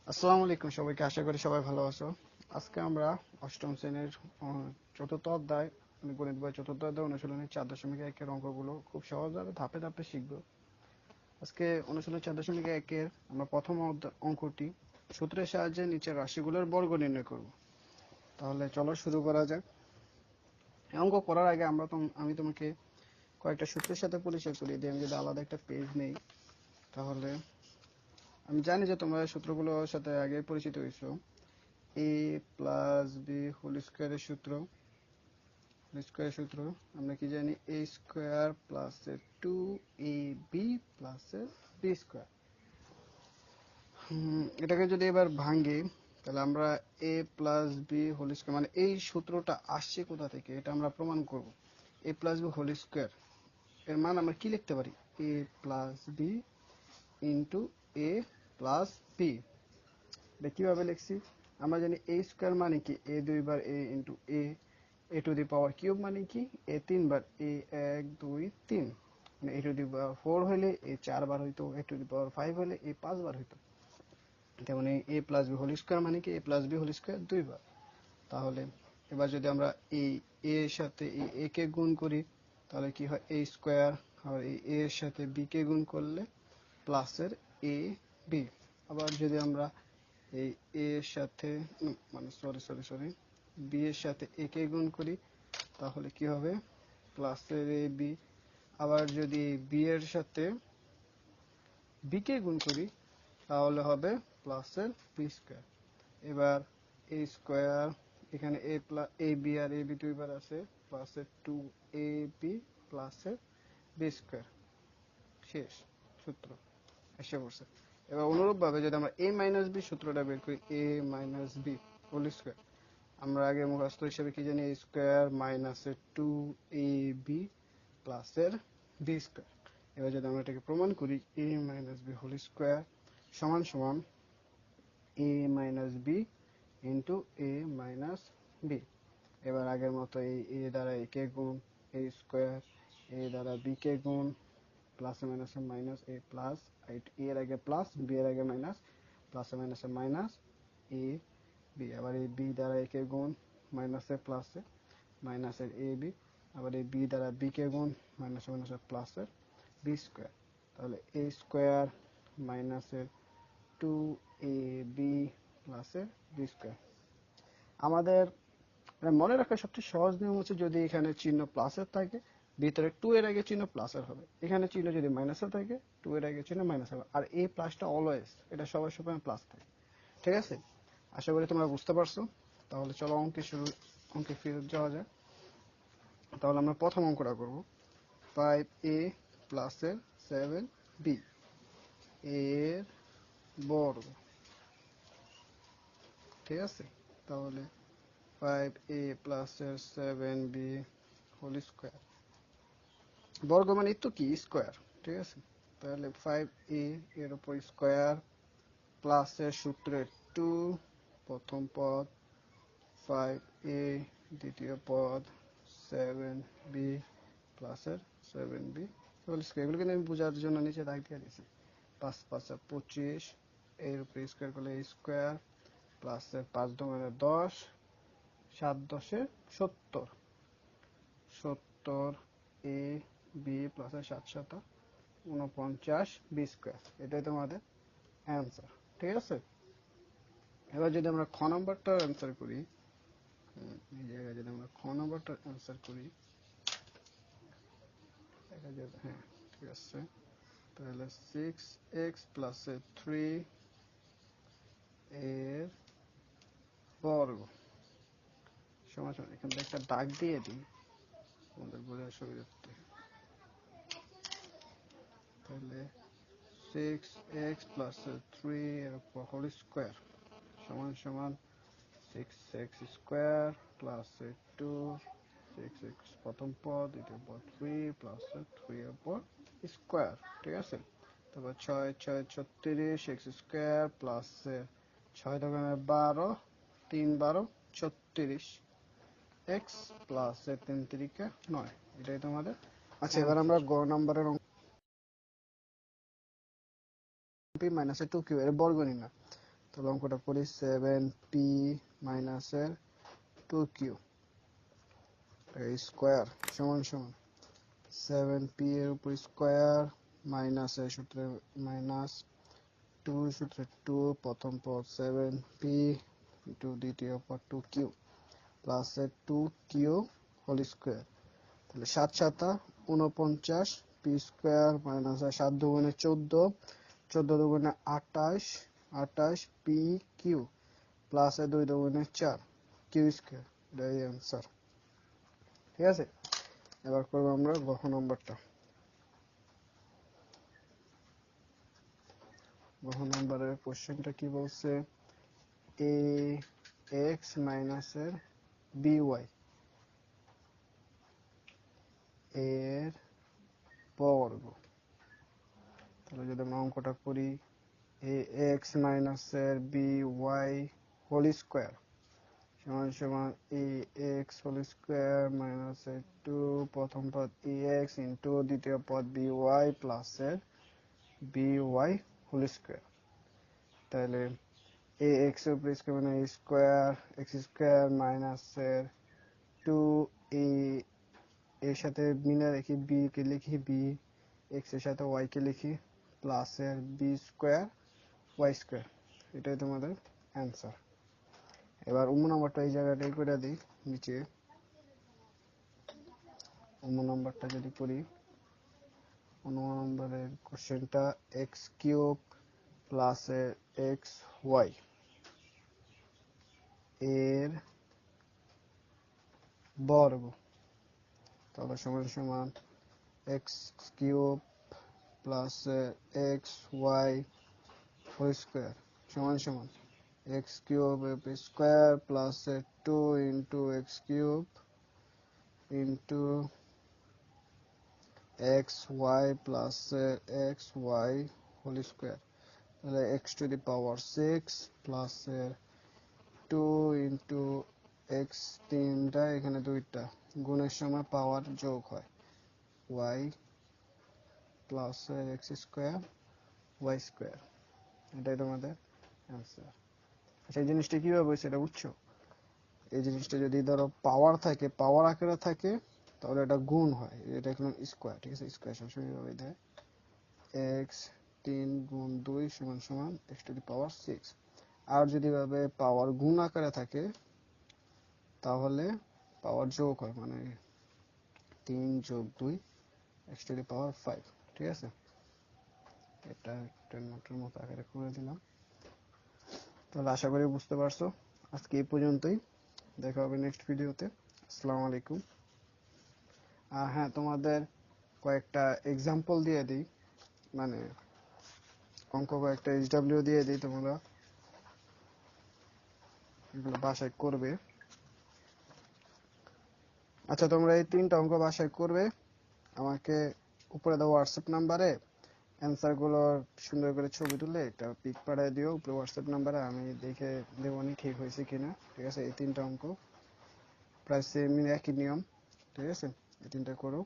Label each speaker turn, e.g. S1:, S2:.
S1: আসসালামু আলাইকুম সবাইকে, আশা করি সবাই ভালো আছো। আজকে আমরা অষ্টম শ্রেণীর চতুর্থ অধ্যায়, গণিত বই চতুর্থ অধ্যায় অনুশীলনী 4.1 অঙ্কগুলো খুব সহজভাবে ধাপে ধাপে শিখবো। আজকে অনুশীলনী 4.1 আমরা প্রথম অঙ্কটি সূত্রের সাহায্যে নিচের রাশিগুলোর বর্গ নির্ণয় করব। তাহলে চলো শুরু করা যাক। এই অঙ্ক করার আগে আমি তোমাকে কয়েকটা সূত্রের সাথে পরিচয় করিয়ে দিই। আমি যদি আলাদা একটা পেজ নেই, তাহলে আমি জানি যে তোমরা সূত্রগুলোর সাথে আগে পরিচিত হয়েছো। এ প্লাস বি হোল স্কোয়ারের সূত্র আমরা কি জানি? এ square plus two A B plus B square. এটাকে যদি এবার ভাঙি, তাহলে আমরা এ প্লাস বি হোল স্কোয়ার, মানে এই সূত্রটা আসছে কোথা থেকে এটা আমরা প্রমাণ করব। এ প্লাস বি হোল স্কোয়ার এর মান আমরা কি লিখতে পারি? এ প্লাস বি ইন্টু এ প্লাস বি। এটা কিভাবে লিখছি? আমরা জানি এ স্কোয়ার মানে কি? এ দুইবার a into a to the power cube মানে কি? এ তিনবার এ, এক দুই তিন, মানে এ টু দি পাওয়ার 4 হলে এ 4 বার হইতো, এ টু দি পাওয়ার 5 হলে এ 5 বার হইতো। তেমন এ প্লাস বি হোল স্কোয়ার মানে কি? এ প্লাস বি হোল স্কোয়ার 2 বার। তাহলে এবার যদি আমরা এই এ এর সাথে এই এ কে গুণ করি, তাহলে কি হয়? এ স্কোয়ার। আর এই এ এর সাথে বি কে গুণ করলে প্লাসের এ বি। আবার যদি আমরা এই এ এর সাথে মানে সরি বি এর সাথে এ কে গুণ করি, তাহলে কি হবে? প্লাসের এ বি। আবার যদি বি এর সাথে বি কে গুণ করি, তাহলে হবে প্লাসের বি স্কোয়ার। এবার এ স্কোয়ার, এখানে A B R A B দুইবার আছে, প্লাসের টু এ বি প্লাসের বি স্কোয়ার। শেষ, সূত্র এসে পড়ছে। এবার অনুরূপভাবে যদি আমরা এ মাইনাস বি সূত্রটা বের করি, এ মাইনাস বি হোল স্কোয়ার, আমরা আগে মুখস্থ হিসেবে কি জানি? এ স্কোয়ার মাইনাসের টু এ বি প্লাসের বি স্কোয়ার। এবার যদি আমরা এটাকে প্রমাণ করি, এ মাইনাস বি হোল স্কোয়ার সমান সমান এ মাইনাস বি ইন্টু এ মাইনাস বি। এবার আগের মতো এই এ দ্বারা এ কে গুণ, এ স্কোয়ার, এ দ্বারা বি কে গুণ, প্লাসে মাইনাসে মাইনাস, এ প্লাস, এর আগে প্লাস বি এর আগে মাইনাস, প্লাসে মাইনাসে মাইনাস এ বি। আবার এই বি দ্বারা এ কে গুণ, মাইনাসে প্লাসে মাইনাসের এ বি। আবার এই বি দ্বারা বি কে গুণ, মাইনাসে মাইনাসে প্লাসের বি স্কোয়ার। তাহলে এ স্কোয়ার মাইনাসের টু এ বি প্লাসের বি স্কোয়ার। আমাদের মনে রাখার সবচেয়ে সহজ নিয়ম হচ্ছে, যদি এখানে চিহ্ন প্লাসের থাকে, ভিতরে টু এর আগে চিহ্ন প্লাসের হবে। এখানে চিহ্ন যদি মাইনাসের থাকে, টু এর আগে চিহ্ন মাইনাস হবে। আর এই প্লাসটা অলওয়েজ, এটা সবার সময় প্লাস থাকে। ঠিক আছে? আশা করি তোমরা বুঝতে পারছো। তাহলে চলো অঙ্কে ফেরত যাওয়া যায়। তাহলে আমরা প্রথম অঙ্কটা করব। 5a প্লাসের 7b এর বর্গ। ঠিক আছে? তাহলে 5a প্লাসের 7b হোল স্কোয়ার, বর্গ মানে তো কি? স্কোয়ার। ঠিক আছে? তাহলে 5a এর উপর স্কোয়ার প্লাসের সূত্রের 2 প্রথম পদ, 5a দ্বিতীয় পদ, 7b প্লাসের 7b হোল স্কোয়ার। এগুলো কিন্তু আমি বোঝার জন্য নিচে দাগ দিয়ে দিয়েছি। 5 5 25, এর উপরে স্কোয়ার করলে স্কোয়ার, প্লাসের 5 দুগুণে 10, 7 10 70, 70 এ বি প্লাসের 7 7 49 বি স্কোয়ার। এটাই তোমাদের অ্যান্সার। ঠিক আছে? এবার যদি আমরা খ নম্বরটার অ্যান্সার করি, এই জায়গায় যদি আমরা খ নম্বরটার অ্যান্সার করি, হ্যাঁ ঠিক আছে। তাহলে 6x প্লাস 3 এর বর্গ সমান সমান, এখান থেকে একটা দাগ দিয়ে দিই আমাদের বোঝার সুবিধার্থে। তাহলে 6x প্লাস 3 এর হোল স্কোয়ার সমান সমান 6x স্কোয়ার প্লাস 2, 6x প্রথম পদ, দ্বিতীয় পদ 3 প্লাস 3 এর উপর স্কোয়ার। ঠিক আছে? তারপর 6 6 36, এক্স স্কোয়ার প্লাস 6 দোকানে 12, 3 12 36 এক্স প্লাস 3 3 9। এটাই তোমাদের। আচ্ছা, এবার আমরা গ নম্বরের মাইনাস 2 কিউ এর বর্গ নির্ণয়। তাহলে অঙ্কটা করি 7p মাইনাস এর 2q স্কোয়ার সমান সমান 7p এর উপর স্কোয়ার মাইনাস এর সূত্রে মাইনাস 2 সূত্রে 2 প্রথম পদ 7p ইন্টু দ্বিতীয় পদ 2q প্লাস এর 2q হোল স্কোয়ার। তাহলে 7 7 49 পি স্কোয়ার মাইনাস 7 দুগুণে 14 14 দুগুণে 28 28 পি কিউ প্লাস 2 দুগুণে 4 কিউ স্কোয়ার। এটাই অ্যান্সার। ঠিক আছে, এবার করবো আমরা ঘ নম্বরটা। ঘ নম্বরের কোশ্চেনটা কি বলছে, এ এক্স মাইনাস এর বি ওয়াই এর বর্গ। তাহলে যদি আমরা অঙ্কটা করি এ এক্স মাইনাস এর বি ওয়াই হোল স্কোয়ার সমান সমান এ এক্স হোল স্কোয়ার মাইনাস এর 2 প্রথম পদ এ এক্স ইন্টু দ্বিতীয় পদ বি ওয়াই প্লাস এর বি ওয়াই হোল স্কোয়ার। তাহলে এ এক্স এর উপর স্কোয়ার মানে স্কোয়ার এক্স স্কোয়ার মাইনাস এর 2 এ এর সাথে মিলে রেখে বি কে লিখি বি, এক্স এর সাথে ওয়াই কে লিখি প্লাস এর বি স্কোয়ার ওয়াই স্কোয়ার। এটাই তোমাদের অ্যান্সার। এবার অন্য নম্বরটা এই জায়গাটাই করে দিই নিচে। অন্য নম্বরটা যদি করি, অন্য নম্বরের কোশ্চেনটা x cube plus x y এর বর্গ। তাহলে সমান সমান x cube plus x y whole square সমান সমান x cube square plus 2 into x cube into x y plus x y whole square. তাহলে x to the power 6 plus 2 into x, তিনটা এখানে দুইটা গুণের সময় পাওয়ার যোগ হয় y plus x square y square. এটাই তোমাদের অ্যান্সার। আচ্ছা, এই জিনিসটা কিভাবে হয়েছে এটা বুঝছো? এই জিনিসটা যদি ধরো পাওয়ার থাকে, পাওয়ার আকারে থাকে, তাহলে এটা গুণ হয়, এটা এখন স্কোয়ার। ঠিক আছে, স্কোয়ার সবসময় এভাবে দেয় এক্স 3 গুণ 2 সমান সমান এক্স টু দি পাওয়ার 6। আর যদি ভাবে পাওয়ার গুণ আকারে থাকে তাহলে পাওয়ার যোগ হয়, মানে 3 যোগ 2 এক্স টু দি পাওয়ার 5। ঠিক আছে, এটা একটা নোটের মতো আকারে করে দিলাম। তাহলে আশা করি বুঝতে পারছো। আজকে এই পর্যন্তই, দেখা হবে নেক্সট ভিডিওতে। আসসালামু আলাইকুম। আর হ্যাঁ, তোমাদের কয়েকটা এক্সাম্পল দিয়ে দিই, মানে অঙ্ক কয়েকটা এইচডব্লিউ দিয়ে দিই, তোমরা এগুলো বাসায় করবে। আচ্ছা, তোমরা এই 3টা অঙ্ক বাসায় করবে, আমাকে উপরে দেওয়া হোয়াটসঅ্যাপ নাম্বারে অ্যান্সার গুলোর সুন্দর করে ছবি তুলে একটা পিক পাঠিয়ে দিও উপরে হোয়াটসঅ্যাপ নাম্বারে, আমি দেখে দেবনি ঠিক হয়েছে কিনা। ঠিক আছে, এই 3টা অঙ্ক প্রায় সেম, একই নিয়ম। ঠিক আছে, এই 3টা করো।